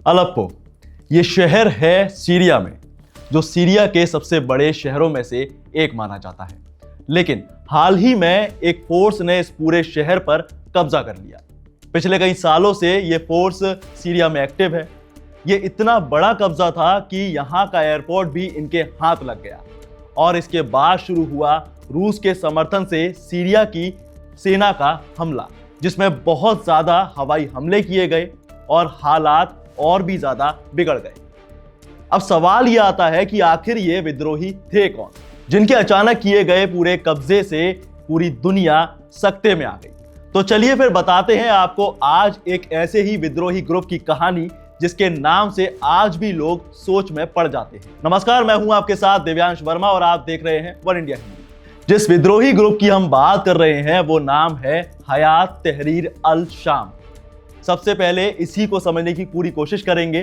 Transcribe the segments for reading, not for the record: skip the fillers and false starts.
Aleppo ये शहर है सीरिया में, जो सीरिया के सबसे बड़े शहरों में से एक माना जाता है। लेकिन हाल ही में एक फोर्स ने इस पूरे शहर पर कब्जा कर लिया। पिछले कई सालों से ये फोर्स सीरिया में एक्टिव है। ये इतना बड़ा कब्जा था कि यहाँ का एयरपोर्ट भी इनके हाथ लग गया और इसके बाद शुरू हुआ रूस के समर्थन से सीरिया की सेना का हमला, जिसमें बहुत ज्यादा हवाई हमले किए गए और हालात और भी ज्यादा बिगड़ गए। अब सवाल यह आता है कि आखिर ये विद्रोही थे कौन, जिनके अचानक किए गए पूरे कब्जे से पूरी दुनिया सकते में आ गई। तो चलिए फिर बताते हैं आपको आज एक ऐसे ही विद्रोही ग्रुप की कहानी जिसके नाम से आज भी लोग सोच में पड़ जाते हैं। नमस्कार, मैं हूं आपके साथ दिव्यांश वर्मा और आप देख रहे हैं वन इंडिया हिंदी। जिस विद्रोही ग्रुप की हम बात कर रहे हैं वो नाम है हयात तहरीर अल शाम। सबसे पहले इसी को समझने की पूरी कोशिश करेंगे।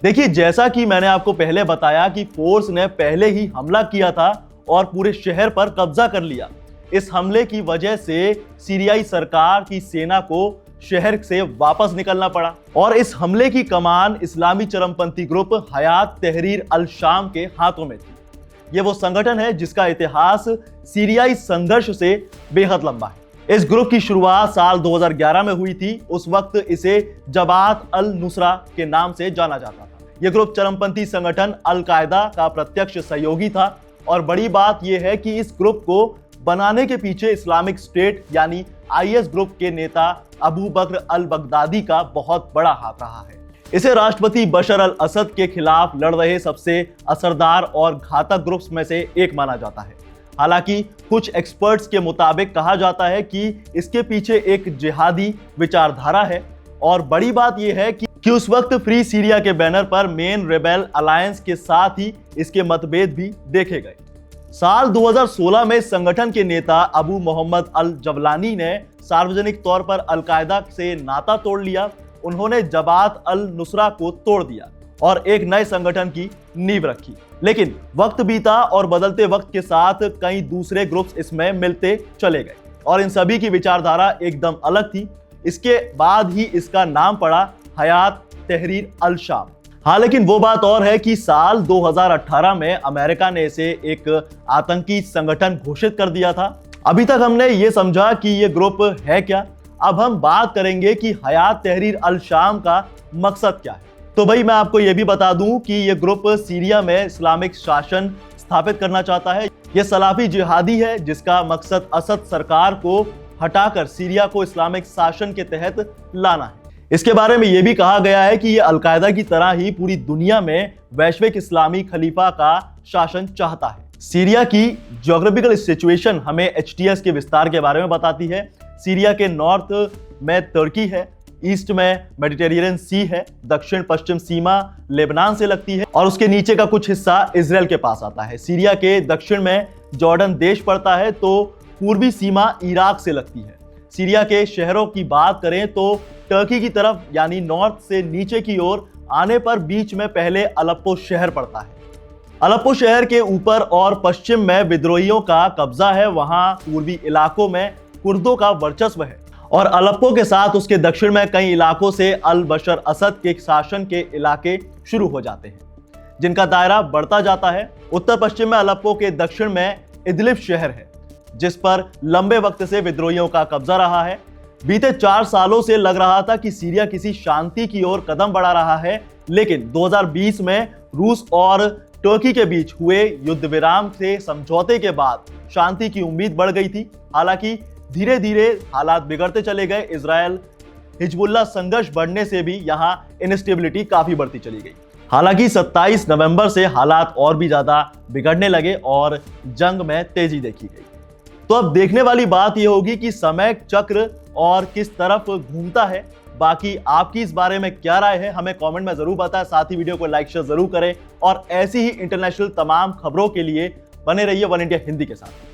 देखिए, जैसा कि मैंने आपको पहले बताया कि फोर्स ने पहले ही हमला किया था और पूरे शहर पर कब्जा कर लिया। इस हमले की वजह से सीरियाई सरकार की सेना को शहर से वापस निकलना पड़ा और इस हमले की कमान इस्लामी चरमपंथी ग्रुप हयात तहरीर अल शाम के हाथों में थी। ये वो संगठन है जिसका इतिहास सीरियाई संघर्ष से बेहद लंबा है। इस ग्रुप की शुरुआत साल 2011 में हुई थी। उस वक्त इसे जमात अल नुसरा के नाम से जाना जाता था। यह ग्रुप चरमपंथी संगठन अल कायदा का प्रत्यक्ष सहयोगी था और बड़ी बात यह है कि इस ग्रुप को बनाने के पीछे इस्लामिक स्टेट यानी आईएस ग्रुप के नेता अबू बकर अल बगदादी का बहुत बड़ा हाथ रहा है। इसे राष्ट्रपति बशर अल असद के खिलाफ लड़ रहे सबसे असरदार और घातक ग्रुप्स में से एक माना जाता है। हालांकि कुछ एक्सपर्ट्स के मुताबिक कहा जाता है कि इसके पीछे एक जिहादी विचारधारा है और बड़ी बात यह है कि उस वक्त फ्री सीरिया के बैनर पर मेन रेबेल अलायंस के साथ ही इसके मतभेद भी देखे गए। साल 2016 में संगठन के नेता अबू मोहम्मद अल जवलानी ने सार्वजनिक तौर पर अल कायदा से नाता तोड़ लिया। उन्होंने जमात अल नुसरा को तोड़ दिया और एक नए संगठन की नींव रखी। लेकिन वक्त बीता और बदलते वक्त के साथ कई दूसरे ग्रुप्स इसमें मिलते चले गए और इन सभी की विचारधारा एकदम अलग थी। इसके बाद ही इसका नाम पड़ा हयात तहरीर अल शाम। हाँ, लेकिन वो बात और है कि साल 2018 में अमेरिका ने इसे एक आतंकी संगठन घोषित कर दिया था। अभी तक हमने ये समझा कि ये ग्रुप है क्या। अब हम बात करेंगे कि हयात तहरीर अल शाम का मकसद क्या है। तो भाई, मैं आपको यह भी बता दूं कि यह ग्रुप सीरिया में इस्लामिक शासन स्थापित करना चाहता है। यह सलाफी जिहादी है जिसका मकसद असद सरकार को हटाकर सीरिया को इस्लामिक शासन के तहत लाना है। इसके बारे में यह भी कहा गया है कि यह अल कायदा की तरह ही पूरी दुनिया में वैश्विक इस्लामी खलीफा का शासन चाहता है। सीरिया की ज्योग्राफिकल सिचुएशन हमें एचटीएस के विस्तार के बारे में बताती है। सीरिया के नॉर्थ में तुर्की है, ईस्ट में मेडिटेरेनियन सी है, दक्षिण पश्चिम सीमा लेबनान से लगती है और उसके नीचे का कुछ हिस्सा इजराइल के पास आता है। सीरिया के दक्षिण में जॉर्डन देश पड़ता है तो पूर्वी सीमा इराक से लगती है। सीरिया के शहरों की बात करें तो टर्की की तरफ यानी नॉर्थ से नीचे की ओर आने पर बीच में पहले अलेप्पो शहर पड़ता है। अलेप्पो शहर के ऊपर और पश्चिम में विद्रोहियों का कब्जा है। वहां पूर्वी इलाकों में कुर्दों का वर्चस्व है और अलेप्पो के साथ उसके दक्षिण में कई इलाकों से अल बशर असद के शासन के इलाके शुरू हो जाते हैं, जिनका दायरा बढ़ता जाता है। उत्तर पश्चिम में अलेप्पो के दक्षिण में इदलिब शहर है, जिस पर लंबे वक्त से विद्रोहियों का कब्जा रहा है। बीते 4 सालों से लग रहा था कि सीरिया किसी शांति की ओर कदम बढ़ा रहा है, लेकिन 2020 में रूस और तुर्की के बीच हुए युद्ध विराम से समझौते के बाद शांति की उम्मीद बढ़ गई थी। हालांकि धीरे धीरे हालात बिगड़ते चले गए। इजराइल हिजबुल्लाह संघर्ष बढ़ने से भी यहां इनस्टेबिलिटी काफी बढ़ती चली गई। हालांकि 27 नवंबर से हालात और भी ज्यादा बिगड़ने लगे और जंग में तेजी देखी गई। तो अब देखने वाली बात यह होगी कि समय चक्र और किस तरफ घूमता है। बाकी आपकी इस बारे में क्या राय है हमें कमेंट में जरूर बताएं। साथ ही वीडियो को लाइक शेयर जरूर करें और ऐसी ही इंटरनेशनल तमाम खबरों के लिए बने रहिए वन इंडिया हिंदी के साथ।